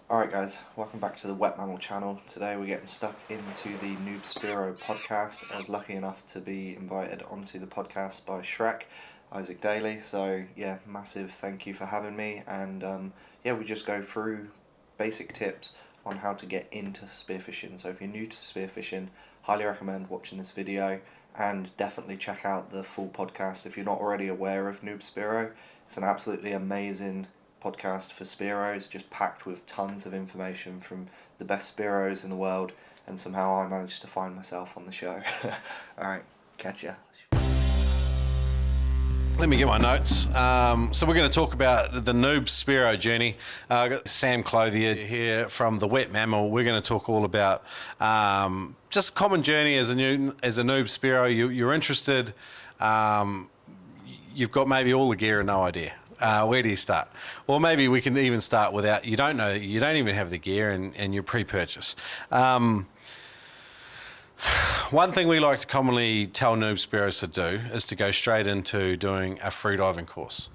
Alright guys, welcome back to the Wet Mammal channel. Today we're getting stuck into the Noob Spearo Podcast. I was lucky enough to be invited onto the podcast by Shrek, Isaac Daly, so yeah, massive thank you for having me, and we just go through basic tips on how to get into spearfishing. So if you're new to spearfishing, highly recommend watching this video, and definitely check out the full podcast if you're not already aware of Noob Spearo. It's an absolutely amazing podcast for Spearos, just packed with tons of information from the best Spearos in the world, and somehow I managed to find myself on the show. Alright, catch ya. Let me get my notes. So we're going to talk about the Noob Spearo journey. I've got Sam Clothier here from the Wet Mammal. We're going to talk all about just a common journey as a Noob Spearo. You're interested. You've got maybe all the gear and no idea. Where do you start? Or maybe we can even start without, you don't know, you don't even have the gear and you're pre-purchase. One thing we like to commonly tell Noob Spearos to do is to go straight into doing a freediving course.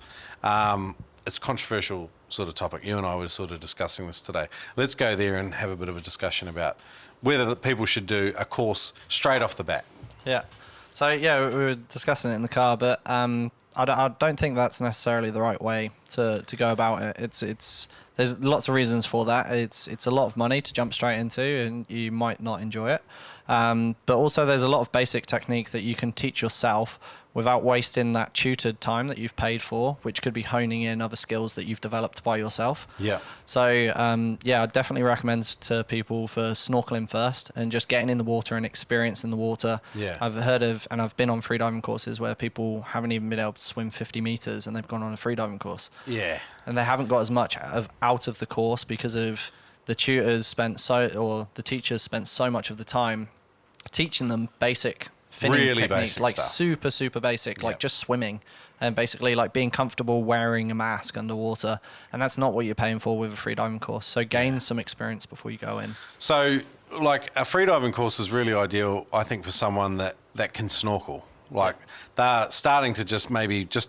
It's a controversial sort of topic. You and I were sort of discussing this today. Let's go there and have a bit of a discussion about whether people should do a course straight off the bat. Yeah. So yeah, we were discussing it in the car, but I don't think that's necessarily the right way to go about it. There's lots of reasons for that. It's a lot of money to jump straight into, and you might not enjoy it. But also there's a lot of basic technique that you can teach yourself without wasting that tutored time that you've paid for, which could be honing in other skills that you've developed by yourself. Yeah. So I definitely recommend to people for snorkeling first and just getting in the water and experiencing the water. Yeah. I've heard of, and I've been on freediving courses where people haven't even been able to swim 50 meters and they've gone on a freediving course. Yeah. And they haven't got as much out of the course because of the teachers spent so much of the time teaching them basic finning really technique, basic like stuff. super basic, Yep. like just swimming and basically like being comfortable wearing a mask underwater, and that's not what you're paying for with a freediving course. So gain some experience before you go in. So like a freediving course is really ideal, I think, for someone that can snorkel. Like they're starting to just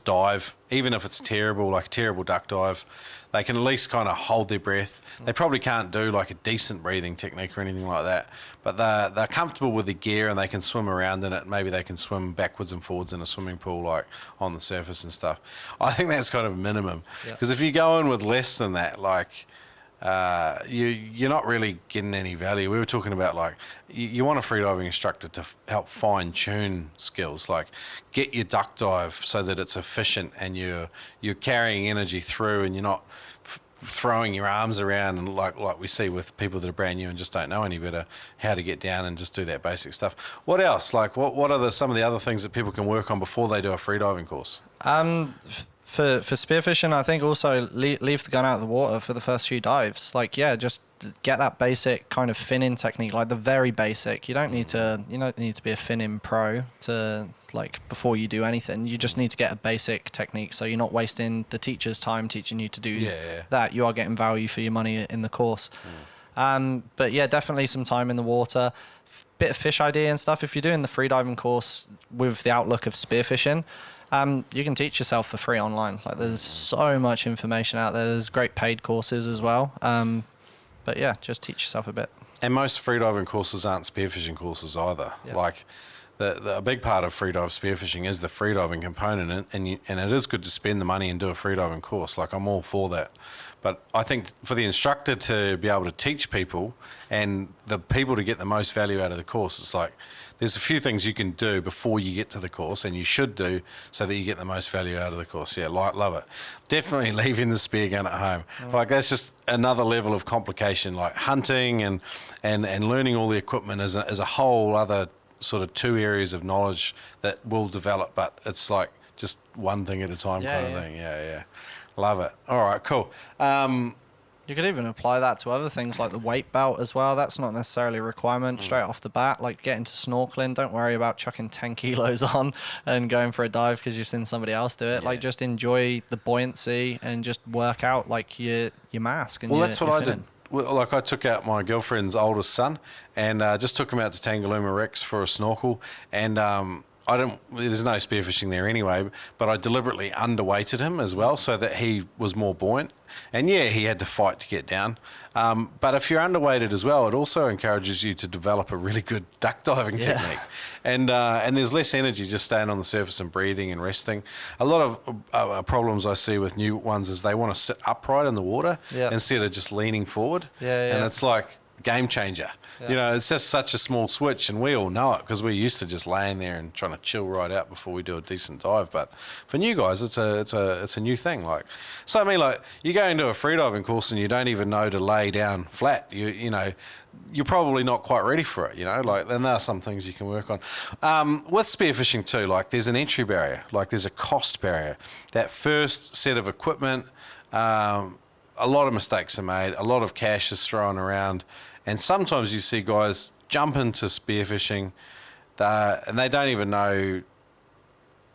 dive, even if it's terrible, like a terrible duck dive. They can at least kind of hold their breath. They probably can't do like a decent breathing technique or anything like that, but they're comfortable with the gear and they can swim around in it. Maybe they can swim backwards and forwards in a swimming pool, like on the surface and stuff. I think that's kind of a minimum, because if you go in with less than that, like you're not really getting any value. We were talking about like you want a freediving instructor to help fine tune skills, like get your duck dive so that it's efficient and you're carrying energy through and you're not throwing your arms around, and like we see with people that are brand new and just don't know any better how to get down and just do that basic stuff. What else? Like what are some of the other things that people can work on before they do a freediving course? For spearfishing, I think also leave the gun out of the water for the first few dives. Like, yeah, just get that basic kind of finning technique, like the very basic. You don't need to be a finning pro to like before you do anything. You just need to get a basic technique, so you're not wasting the teacher's time teaching you to do that. You are getting value for your money in the course. But yeah, definitely some time in the water, bit of fish ID and stuff. If you're doing the freediving course with the outlook of spearfishing, you can teach yourself for free online. Like there's so much information out there. There's great paid courses as well. But yeah, just teach yourself a bit. And most freediving courses aren't spearfishing courses either. Yep. Like a big part of freedive spearfishing is the freediving component, and it is good to spend the money and do a freediving course. Like I'm all for that. But I think for the instructor to be able to teach people and the people to get the most value out of the course, it's like there's a few things you can do before you get to the course, and you should do so that you get the most value out of the course. Yeah, love it. Definitely leaving the spear gun at home. Like that's just another level of complication. Like hunting and learning all the equipment is a whole other sort of two areas of knowledge that will develop, but it's like just one thing at a time kind of thing. Yeah. Love it. All right, cool. You could even apply that to other things like the weight belt as well. That's not necessarily a requirement straight off the bat. Like get into snorkeling, don't worry about chucking 10 kilos on and going for a dive because you've seen somebody else do it. Like just enjoy the buoyancy and just work out like your mask. And that's what I did. Well, like I took out my girlfriend's oldest son and just took him out to Tangalooma Rex for a snorkel, and there's no spearfishing there anyway, but I deliberately underweighted him as well so that he was more buoyant. And yeah, he had to fight to get down. But if you're underweighted as well, it also encourages you to develop a really good duck diving technique. And there's less energy just staying on the surface and breathing and resting. A lot of problems I see with new ones is they want to sit upright in the water instead of just leaning forward. And it's like game changer. You know, it's just such a small switch, and we all know it because we're used to just laying there and trying to chill right out before we do a decent dive. But for new guys, it's a new thing. Like, so I mean, like, you go into a freediving course and you don't even know to lay down flat. You know, you're probably not quite ready for it. You know, like, then there are some things you can work on. With spearfishing too, like, there's an entry barrier, like there's a cost barrier. That first set of equipment, a lot of mistakes are made, a lot of cash is thrown around. And sometimes you see guys jump into spearfishing and they don't even know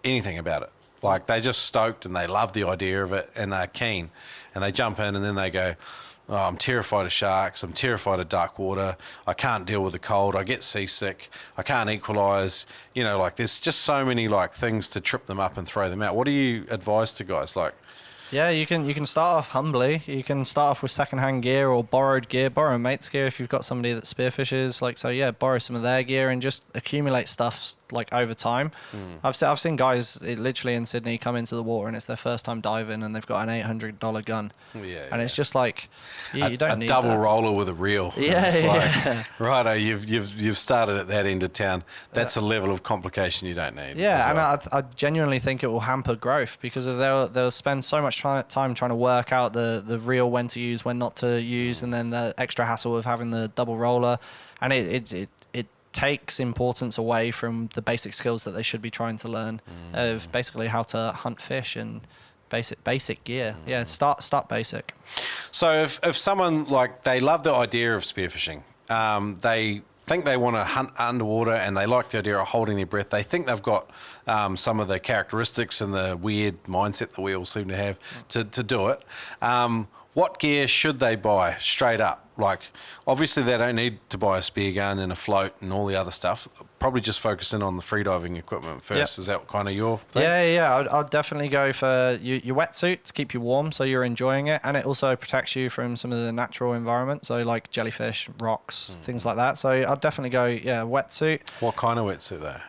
anything about it. Like, they're just stoked and they love the idea of it and they're keen. And they jump in and then they go, oh, I'm terrified of sharks, I'm terrified of dark water, I can't deal with the cold, I get seasick, I can't equalise. You know, like, there's just so many, like, things to trip them up and throw them out. What do you advise to guys? Like, yeah, you can start off humbly. You can start off with secondhand gear or borrowed gear, borrow a mate's gear if you've got somebody that spearfishes. Like, so yeah, borrow some of their gear and just accumulate stuff like over time. I've seen guys literally in Sydney come into the water and it's their first time diving and they've got an $800 gun. And it's just like you don't need a double that. roller with a reel. Righto, you've started at that end of town. That's a level of complication you don't need. Yeah, and I genuinely think it will hamper growth because they'll spend so much time trying to work out the reel, when to use, when not to use, and then the extra hassle of having the double roller, and it takes importance away from the basic skills that they should be trying to learn of basically how to hunt fish and basic gear. Yeah, start basic. So if someone, like, they love the idea of spearfishing, they think they want to hunt underwater and they like the idea of holding their breath, they think they've got some of the characteristics and the weird mindset that we all seem to have to do it, what gear should they buy straight up? Like, obviously they don't need to buy a spear gun and a float and all the other stuff. Probably just focus in on the freediving equipment first. Is that kind of your thing? Yeah. I'd definitely go for your wetsuit to keep you warm so you're enjoying it, and it also protects you from some of the natural environment, so like jellyfish, rocks, things like that. So I'd definitely go, wetsuit. What kind of wetsuit though?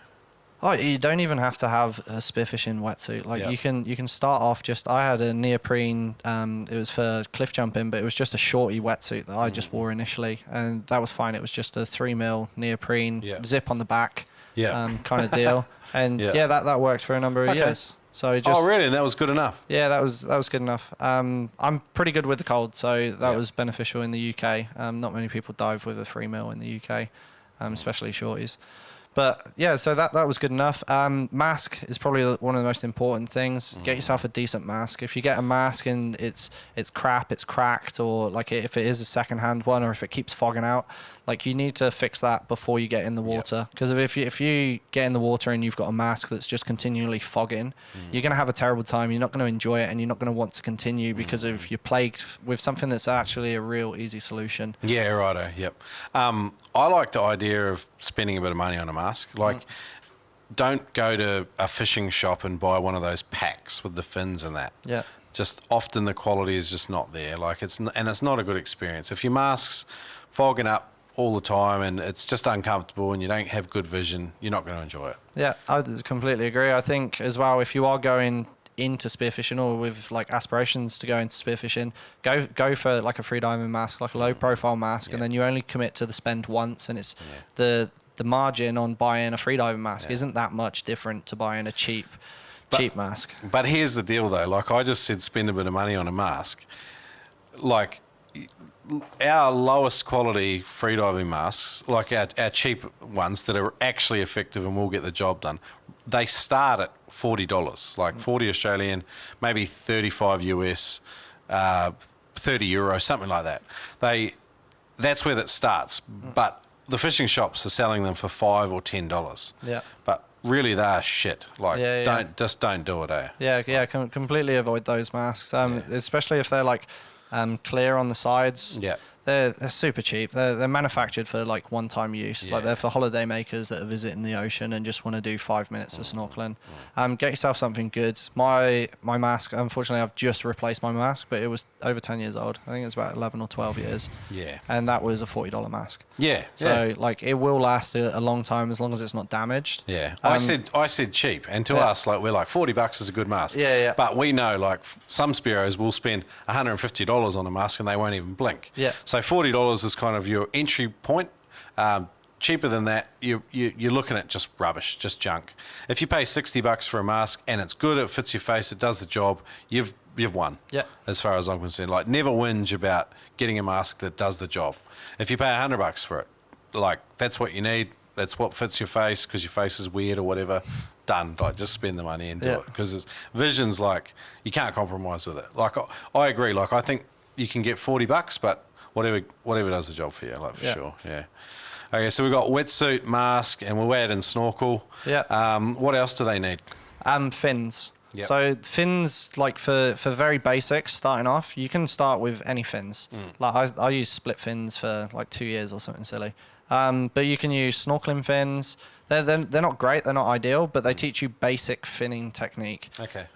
Oh, you don't even have to have a spearfishing wetsuit. Like, you can start off just. I had a neoprene. It was for cliff jumping, but it was just a shorty wetsuit that I just wore initially, and that was fine. It was just a 3mm neoprene zip on the back, kind of deal. And that worked for a number of years. So just, oh really? And that was good enough? Yeah, that was good enough. I'm pretty good with the cold, so that was beneficial in the UK. Not many people dive with a 3mm in the UK, especially shorties. But yeah, so that was good enough. Mask is probably one of the most important things. Get yourself a decent mask. If you get a mask and it's crap, it's cracked, or like if it is a secondhand one, or if it keeps fogging out, like, you need to fix that before you get in the water. Because if you get in the water and you've got a mask that's just continually fogging, you're going to have a terrible time. You're not going to enjoy it, and you're not going to want to continue because of you're plagued with something that's actually a real easy solution. Yeah, righto. Yep. I like the idea of spending a bit of money on a mask. Like, don't go to a fishing shop and buy one of those packs with the fins and that. Yeah. Just often the quality is just not there. Like, it's not a good experience. If your mask's fogging up all the time and it's just uncomfortable and you don't have good vision, you're not going to enjoy it. Yeah, I completely agree. I think as well, if you are going into spearfishing or with like aspirations to go into spearfishing, go for like a freediving mask, like a low profile mask, and then you only commit to the spend once, and it's the margin on buying a freediving mask isn't that much different to buying a cheap mask. But here's the deal though, like I just said, spend a bit of money on a mask. Like, our lowest quality freediving masks, like our cheap ones that are actually effective and will get the job done, they start at $40, like 40 Australian, maybe 35 US, 30 euro, something like that. That's where that starts. But the fishing shops are selling them for $5 or $10. Yeah. But really, they are shit. Like, don't do it, eh? Yeah. Completely avoid those masks, especially if they're like clear on the sides. Yeah. They're super cheap. They're manufactured for like one-time use. Like they're for holiday makers that are visiting the ocean and just want to do 5 minutes of snorkeling. Get yourself something good. My mask, unfortunately, I've just replaced my mask, but it was over 10 years old. I think it's about 11 or 12 years. Yeah. And that was a $40 mask. Yeah. So like it will last a long time as long as it's not damaged. Yeah. I said cheap, and to us, like we're like $40 is a good mask. Yeah. But we know like some Spearos will spend $150 on a mask and they won't even blink. Yeah. So $40 is kind of your entry point. Cheaper than that, you're looking at just rubbish, just junk. If you pay $60 for a mask and it's good, it fits your face, it does the job, you've won. Yeah. As far as I'm concerned, like never whinge about getting a mask that does the job. If you pay $100 for it, like that's what you need. That's what fits your face because your face is weird or whatever. Done. Like just spend the money and do it because vision's like you can't compromise with it. Like I agree. Like I think you can get $40, but whatever does the job for you, like for sure. Yeah. Okay, so we've got wetsuit, mask, and we'll add in snorkel. Yeah. What else do they need? Fins. Yep. So fins, like for very basics, starting off, you can start with any fins. Like I use split fins for like 2 years or something silly. But you can use snorkeling fins. They're not great, they're not ideal, but they teach you basic finning technique. Okay.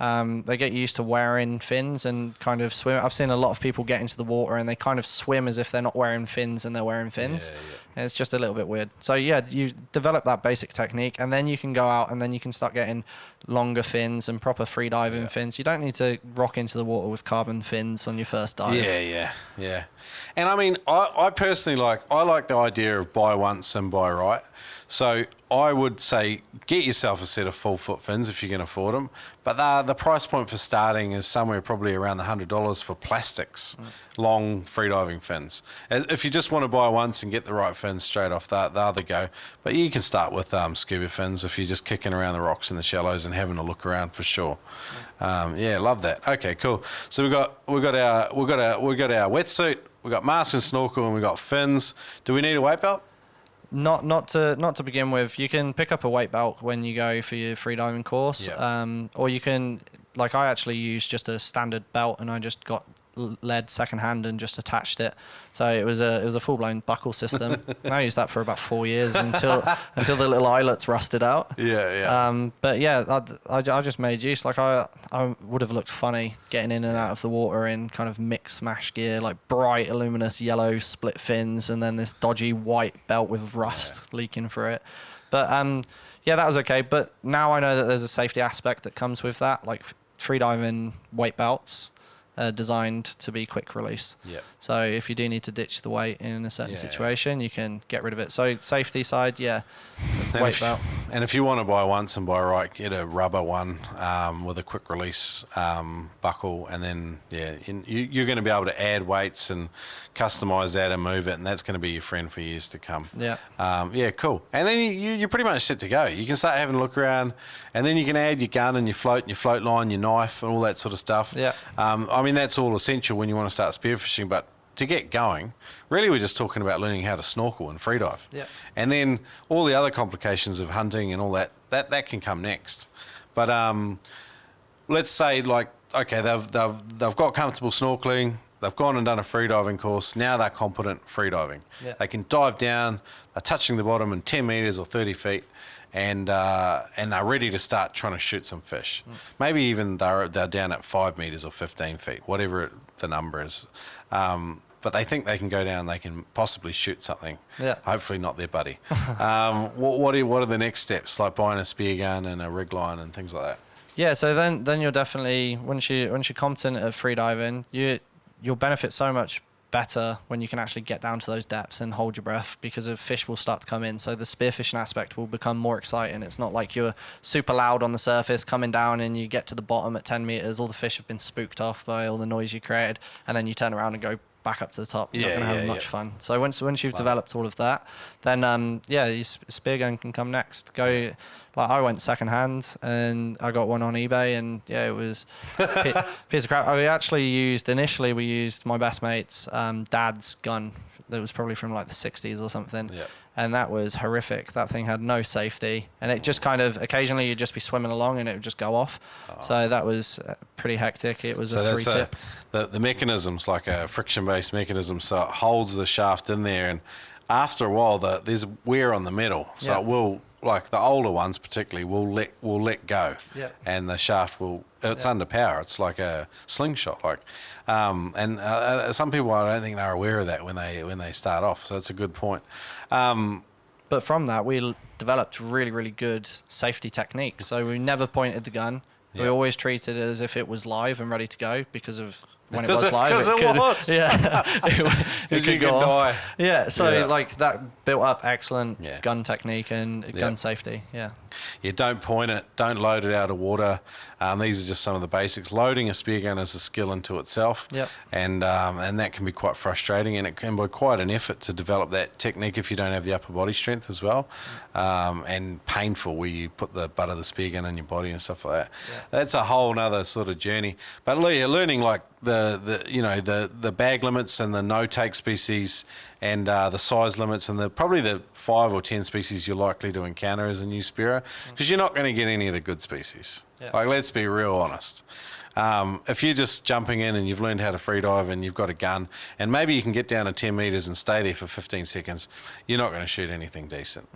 They get you used to wearing fins and kind of swim. I've seen a lot of people get into the water and they kind of swim as if they're not wearing fins and they're wearing fins. Yeah. And it's just a little bit weird. So yeah, you develop that basic technique and then you can go out and then you can start getting longer fins and proper freediving fins. You don't need to rock into the water with carbon fins on your first dive. Yeah. And I mean, I personally like the idea of buy once and buy right. So I would say get yourself a set of full foot fins if you can afford them. But the price point for starting is somewhere probably around the $100 for plastics, long freediving fins. If you just want to buy once and get the right fins straight off, they're the go. But you can start with scuba fins if you're just kicking around the rocks in the shallows and having a look around for sure. Love that. Okay, cool. So we got our wetsuit, we got mask and snorkel, and we got fins. Do we need a weight belt? Not to begin with. You can pick up a weight belt when you go for your freediving course, or you can, like I actually use just a standard belt, and I just got lead secondhand and just attached it. So it was a full blown buckle system. And I used that for about 4 years until the little eyelets rusted out. But yeah, I just made use. Like I would have looked funny getting in and out of the water in kind of mix smash gear, like bright luminous yellow split fins, and then this dodgy white belt with rust leaking through it. But that was okay. But now I know that there's a safety aspect that comes with that, like freediving weight belts. Designed to be quick release. So if you do need to ditch the weight in a certain situation, you can get rid of it. So safety side, weight belt. And if you want to buy once and buy right, get a rubber one with a quick release buckle, and then you're going to be able to add weights and customize that and move it, and that's going to be your friend for years to come. Cool. And then you're pretty much set to go. You can start having a look around, and then you can add your gun and your float line, your knife, and all that sort of stuff. I mean, that's all essential when you want to start spearfishing, but to get going, really we're just talking about learning how to snorkel and freedive. And then all the other complications of hunting and all that can come next. But let's say, like, okay, they've got comfortable snorkeling, they've gone and done a freediving course, now they're competent freediving. They can dive down, they're touching the bottom in 10 metres or 30 feet, and they're ready to start trying to shoot some fish. Maybe even they're down at 5 metres or 15 feet, whatever the number is. But they think they can go down, they can possibly shoot something. Hopefully not their buddy. What are the next steps, like buying a spear gun and a rig line and things like that? Yeah, so then you're definitely, once you're competent at freediving, you'll benefit so much better when you can actually get down to those depths and hold your breath, because a fish will start to come in. So the spearfishing aspect will become more exciting. It's not like you're super loud on the surface coming down and you get to the bottom at 10 meters, all the fish have been spooked off by all the noise you created, and then you turn around and go back up to the top. You're not going to have much fun. So once you've developed all of that, then your spear gun can come next. Like I went second hand and I got one on eBay, and it was a piece of crap. We used my best mate's dad's gun that was probably from like the 60s or something. and that was horrific. That thing had no safety, and it just kind of occasionally you'd just be swimming along and it would just go off. So that was pretty hectic. It was a 3-tip. The mechanism's like a friction-based mechanism, so it holds the shaft in there, and after a while there's wear on the metal, so it will, like the older ones particularly, will let go, and the shaft will. It's under power. It's like a slingshot, like, and some people, I don't think they're aware of that when they start off. So it's a good point. But from that, we developed really, really good safety techniques. So we never pointed the gun. We always treated it as if it was live and ready to go because of when it was live. Because it was. Yeah. it could go off. Die. Yeah. So like that built up excellent gun technique and gun safety. Yeah. You don't point it, don't load it out of water. These are just some of the basics. Loading a spear gun is a skill into itself, and that can be quite frustrating, and it can be quite an effort to develop that technique if you don't have the upper body strength as well, and painful where you put the butt of the spear gun in your body and stuff like that. That's a whole nother sort of journey. But you're learning like the bag limits and the no take species and the size limits and probably the 5 or 10 species you're likely to encounter as a new Spearo, because you're not going to get any of the good species. Like, let's be real honest. If you're just jumping in and you've learned how to freedive and you've got a gun and maybe you can get down to 10 metres and stay there for 15 seconds, you're not going to shoot anything decent.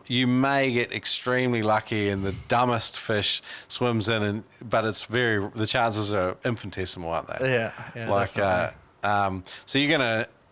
You may get extremely lucky and the dumbest fish swims in, but the chances are infinitesimal, aren't they? Yeah, like, so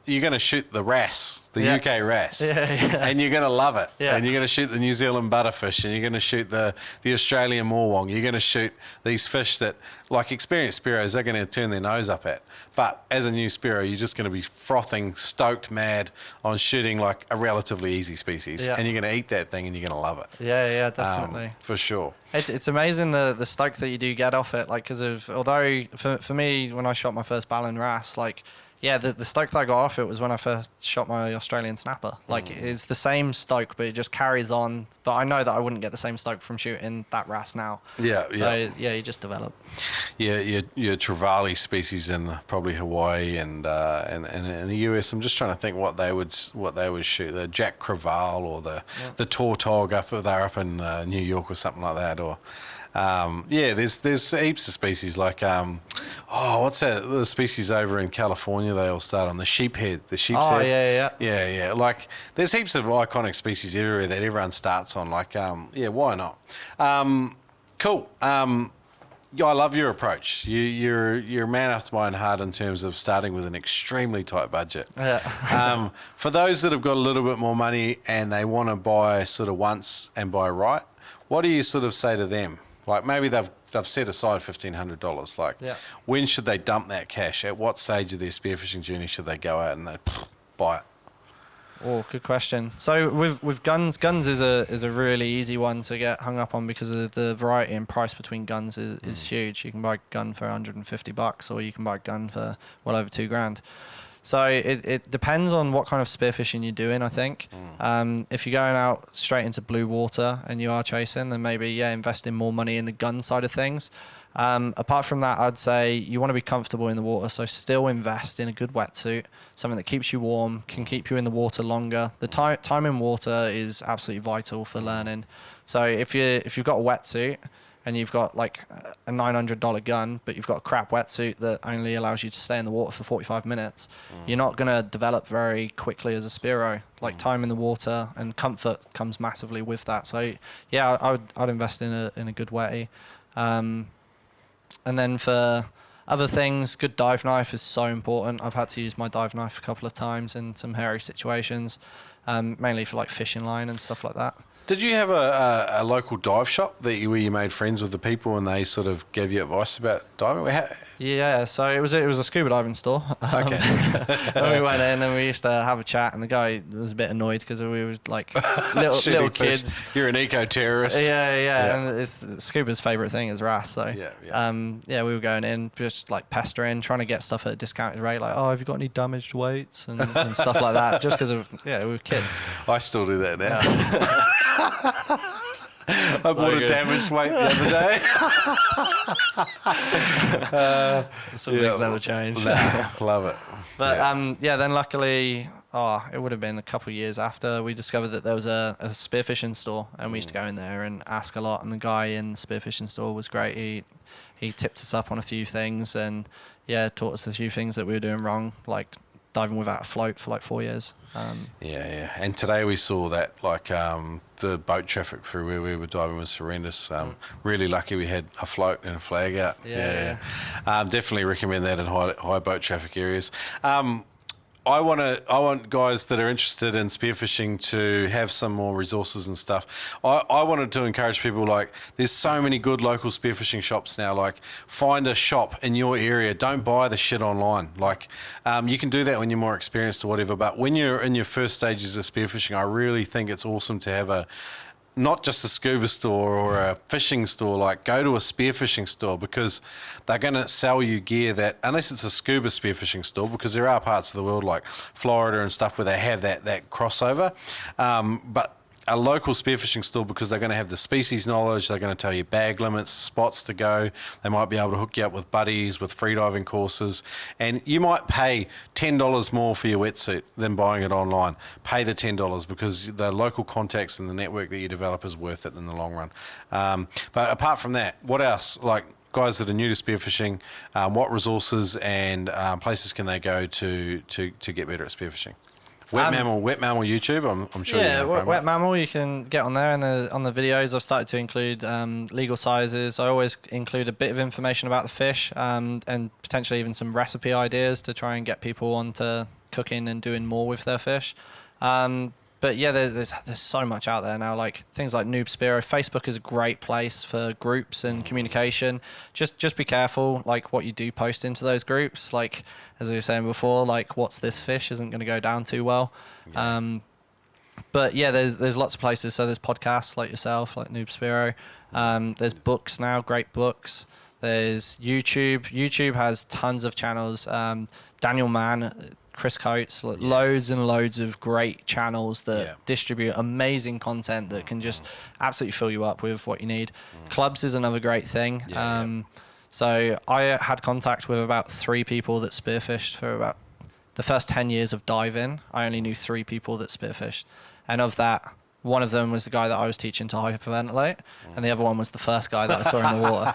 you're gonna shoot the wrasse, the UK wrasse, and you're gonna love it. And you're gonna shoot the New Zealand butterfish, and you're gonna shoot the Australian morwong. You're gonna shoot these fish that, like experienced Spearos, they're gonna turn their nose up at. But as a new Spearo, you're just gonna be frothing, stoked mad on shooting like a relatively easy species, and you're gonna eat that thing, and you're gonna love it. Yeah, definitely. For sure. It's amazing the stoke that you do get off it, like, because although for me when I shot my first Ballon wrasse, like. Yeah, the stoke that I got off it was when I first shot my Australian snapper. Like, it's the same stoke, but it just carries on. But I know that I wouldn't get the same stoke from shooting that wrasse now. So you just develop. Yeah, your trevally species in probably Hawaii and in the US. I'm just trying to think what they would shoot. The Jack Crevalle or the Tautog they're up in New York or something like that. Or there's heaps of species like what's that? The species over in California they all start on the sheephead. The sheep's head. Yeah. Like there's heaps of iconic species everywhere that everyone starts on. Like why not? Cool. I love your approach. You're a man after my own heart in terms of starting with an extremely tight budget. For those that have got a little bit more money and they want to buy sort of once and buy right, what do you sort of say to them? Like maybe they've set aside $1,500. Like, when should they dump that cash? At what stage of their spearfishing journey should they go out and they buy it? Oh, good question. So with guns is a really easy one to get hung up on because of the variety and price between guns is huge. You can buy a gun for $150 or you can buy a gun for well over $2,000. So it depends on what kind of spearfishing you're doing, I think. If you're going out straight into blue water and you are chasing, then maybe, investing more money in the gun side of things. Apart from that, I'd say you want to be comfortable in the water, so still invest in a good wetsuit, something that keeps you warm, can keep you in the water longer. The time in water is absolutely vital for learning. So if you've got a wetsuit, and you've got like a $900 gun, but you've got a crap wetsuit that only allows you to stay in the water for 45 minutes, you're not going to develop very quickly as a Spearo. Like time in the water and comfort comes massively with that. So yeah, I'd invest in a good wetty. And then for other things, good dive knife is so important. I've had to use my dive knife a couple of times in some hairy situations, mainly for like fishing line and stuff like that. Did you have a local dive shop where you made friends with the people and they sort of gave you advice about diving? Yeah, so it was a scuba diving store. Okay. And we went in and we used to have a chat, and the guy was a bit annoyed because we were like little kids. You're an eco-terrorist. Yeah. And it's scuba's favourite thing is wrasse. So we were going in just like pestering, trying to get stuff at a discounted rate. Like, have you got any damaged weights and stuff like that? Just because of we were kids. I still do that now. I bought a damaged weight the other day. Some things never change. Nah, love it. But then luckily it would have been a couple of years after we discovered that there was a spearfishing store, and we used to go in there and ask a lot. And the guy in the spearfishing store was great. He tipped us up on a few things, and yeah, taught us a few things that we were doing wrong, like diving without a float for like 4 years. Yeah. And today we saw that the boat traffic through where we were diving was horrendous. Really lucky we had a float and a flag out. Yeah. Definitely recommend that in high boat traffic areas. I want guys that are interested in spearfishing to have some more resources and stuff. I wanted to encourage people, like, there's so many good local spearfishing shops now. Like, find a shop in your area. Don't buy the shit online. Like, you can do that when you're more experienced or whatever. But when you're in your first stages of spearfishing, I really think it's awesome to have not just a scuba store or a fishing store, like go to a spearfishing store, because they're going to sell you gear that, unless it's a scuba spearfishing store, because there are parts of the world like Florida and stuff where they have that crossover. But a local spearfishing store, because they're going to have the species knowledge, they're going to tell you bag limits, spots to go. They might be able to hook you up with buddies, with freediving courses, and you might pay $10 more for your wetsuit than buying it online. Pay the $10, because the local contacts and the network that you develop is worth it in the long run. But apart from that, what else? Like, guys that are new to spearfishing, what resources and places can they go to get better at spearfishing? Wet Mammal YouTube, I'm sure. Yeah, you know, Wet Mammal, you can get on there, and on the videos I've started to include legal sizes. I always include a bit of information about the fish, and potentially even some recipe ideas to try and get people onto cooking and doing more with their fish. But yeah, there's so much out there now, like things like Noob Spearo. Facebook is a great place for groups and communication. Just be careful, like, what you do post into those groups. Like, as we were saying before, like, what's this fish isn't going to go down too well. Yeah. But yeah, there's lots of places. So there's podcasts like yourself, like Noob Spearo. There's books now, great books. There's YouTube. YouTube has tons of channels. Daniel Mann, Chris Coates, loads and loads of great channels that distribute amazing content that can just absolutely fill you up with what you need. Clubs is another great thing. So I had contact with about 3 people that spearfished for about the first 10 years of diving. I only knew 3 people that spearfished. And of that, one of them was the guy that I was teaching to hyperventilate, and the other one was the first guy that I saw in the water.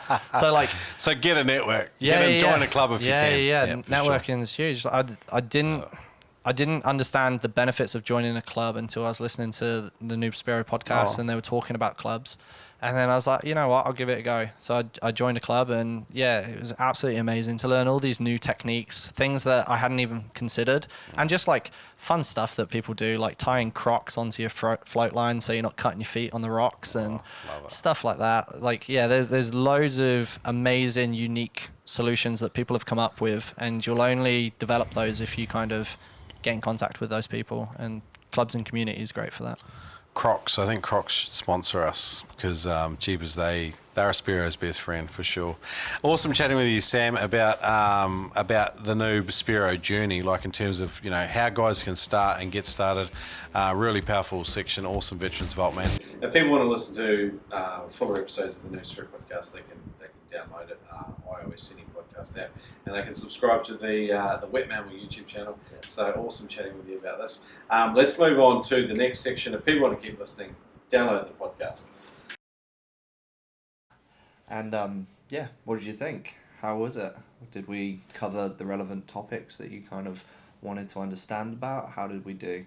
So get a network. Join a club if you can. Yeah. Networking is huge. I didn't understand the benefits of joining a club until I was listening to the Noob Spearo podcast, and they were talking about clubs. And then I was like, you know what, I'll give it a go. So I joined a club, and yeah, it was absolutely amazing to learn all these new techniques, things that I hadn't even considered, and just like fun stuff that people do, like tying Crocs onto your float line so you're not cutting your feet on the rocks and stuff like that. Like, yeah, there's loads of amazing, unique solutions that people have come up with, and you'll only develop those if you kind of get in contact with those people, and clubs and community is great for that. Crocs, I think Crocs should sponsor us, because Jeepers, they're Spearo's best friend for sure. Awesome chatting with you, Sam, about the Noob Spearo journey, like in terms of, you know, how guys can start and get started. Really powerful section, awesome Veterans Vault, man. If people want to listen to fuller episodes of the Noob Spearo podcast, they can download it, iOS any podcast app, and they can subscribe to the Wet Mammal YouTube channel. So awesome chatting with you about this. Let's move on to the next section. If people want to keep listening, download the podcast. And what did you think? How was it? Did we cover the relevant topics that you kind of wanted to understand about? How did we do?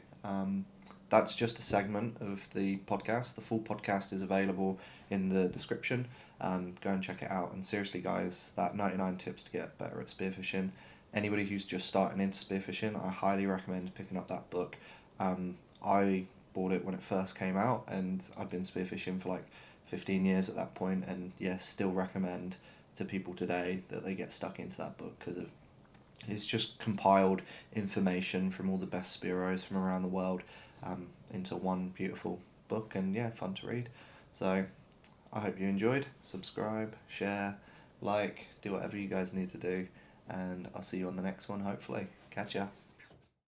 That's just a segment of the podcast. The full podcast is available in the description. Go and check it out. And seriously, guys, that 99 tips to get better at spearfishing. Anybody who's just starting into spearfishing, I highly recommend picking up that book. I bought it when it first came out, and I've been spearfishing for like 15 years at that point, and still recommend to people today that they get stuck into that book, because it's just compiled information from all the best Spearos from around the world into one beautiful book, and fun to read. So I hope you enjoyed. Subscribe, share, like, do whatever you guys need to do, and I'll see you on the next one, hopefully. Catch ya.